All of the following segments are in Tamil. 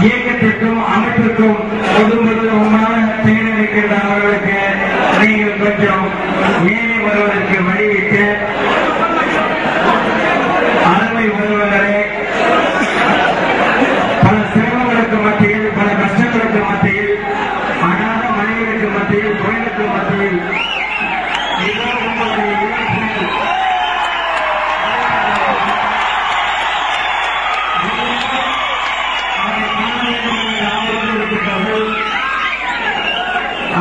இயக்கத்திற்கும் அமைப்பிற்கும் முதன்முதலான தேர்ந்தெடுக்கின்ற அவர்களுக்கு நீங்கள் கொஞ்சம் மேலே வருவதற்கு வழிவிட்டு அருமை வருவதே பல சிரமங்களுக்கு மத்தியில் பல கஷ்டங்களுக்கு மத்தியில் அனாத மனிதனுக்கு மத்தியில் தொழிலுக்கு மத்தியில்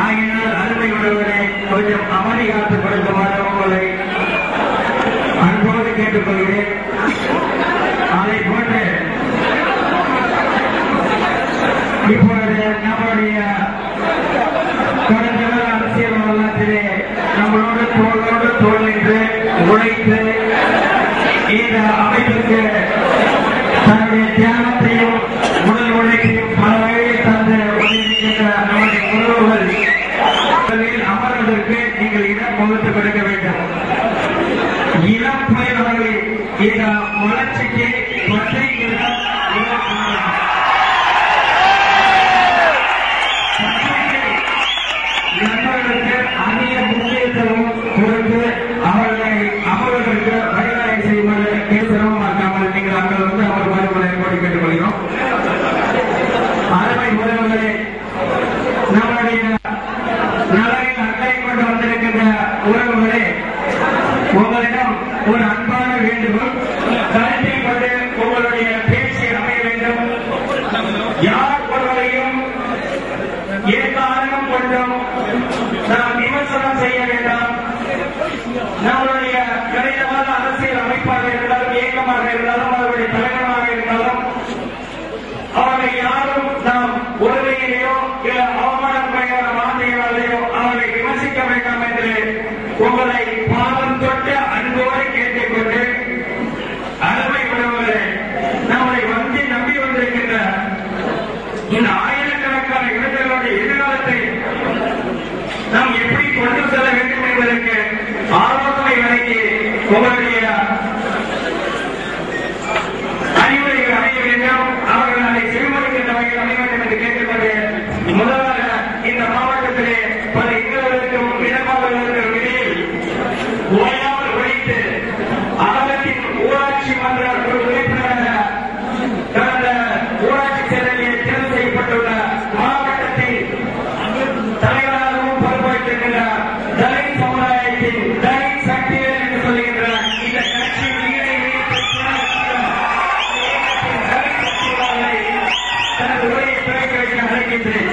ஆகினால் அருமை உள்ளவரை கொஞ்சம் அமைதி காத்துக் கொடுக்குமாறு உங்களை அன்போடு கேட்டுக்கொள்கிறேன். அதை போன்று இப்பொழுது நம்முடைய கடந்த அரசியல் வரலாற்றிலே நம்மளோடு தோளோடு தோள் நின்று உழைத்து இந்த அமைப்புக்கு தன்னுடைய தியானத்தையும் உடல் உழைப்பையும் பல வகையில் தந்து உதவியிருக்கின்ற நம்முடைய உறவுகள் அமர்வதற்கு நீங்கள் இடம் வகுத்து கொடுக்க வேண்டும். இளம் புயல்களை இந்த வளர்ச்சிக்கு நண்பர்களுக்கு அதிக முக்கியத்துவம் கொடுத்து அவர்களை அமர்வதற்கு வழிவகை செய்வது சிரமமாக்காமல் நீங்கள் அங்கே வந்து அவர் மறுமுறை போட்டு கேட்டுக்கொள்கிறோம். அருமை உறவுகளே, நம்முடைய நலனில் அக்கறை கொண்டு வந்திருக்கின்ற உறவுகளே, உங்களிடம் ஒரு அன்பான வேண்டுகோள். கருத்தில் கொண்டு உங்களுடைய பேச்சு அமைய வேண்டும். யார் ஒருவரையும் ஏகாரணம் கொண்டும் நாம் விமர்சனம் செய்ய வேண்டாம். நம்மளுடைய கணிதமான அரசியல் அமைப்பாக இருந்தாலும் இயக்கமாக இருந்தாலும் அவருடைய தலைவராக இருந்தாலும் அவரை யாரும் நாம் ஒருமையிலேயோ இல்ல அவமானப்படையான வார்த்தைகளாலேயோ அவரை விமர்சிக்க வேண்டாம் என்று உங்களை பாதம் தொட்டு அன்போடு கேட்டுக்கொண்டு, அருமை உறவுகளே, நம்மை வந்து நம்பி வந்திருக்கின்ற இந்த ஆயிரக்கணக்கான இளைஞர்களுடைய எதிர்காலத்தை நாம் எப்படி கொண்டு செல்ல வேண்டும் என்பதற்கு ஆலோசனை வழங்கி உங்களுடைய அறிவுரைகள் அமைய வேண்டும். அவர்கள் அதை செவிமடுக்கின்ற வகையில் அமைய வேண்டும் என்று கேட்டுக்கொண்டு, முதலாக இந்த மாவட்டத்திலே பல இன்னர்களுக்கும் இடமாறுவதற்கும் இடையில் ஓயாமல் உழைத்து அகலத்தின் ஊராட்சி மன்ற உறுப்பினராக கடந்த ஊராட்சி தேர்தலில் தேர்வு செய்யப்பட்டுள்ள மாவட்டத்தில் தலைவராகவும் பொறுப்பேற்றிருக்கின்ற தலித் சமுதாயத்தின் தலித் சக்திகள் என்று சொல்லுகின்ற இந்த கட்சி தனது உரையை துவக்கி வைக்க அழைக்கின்றேன்.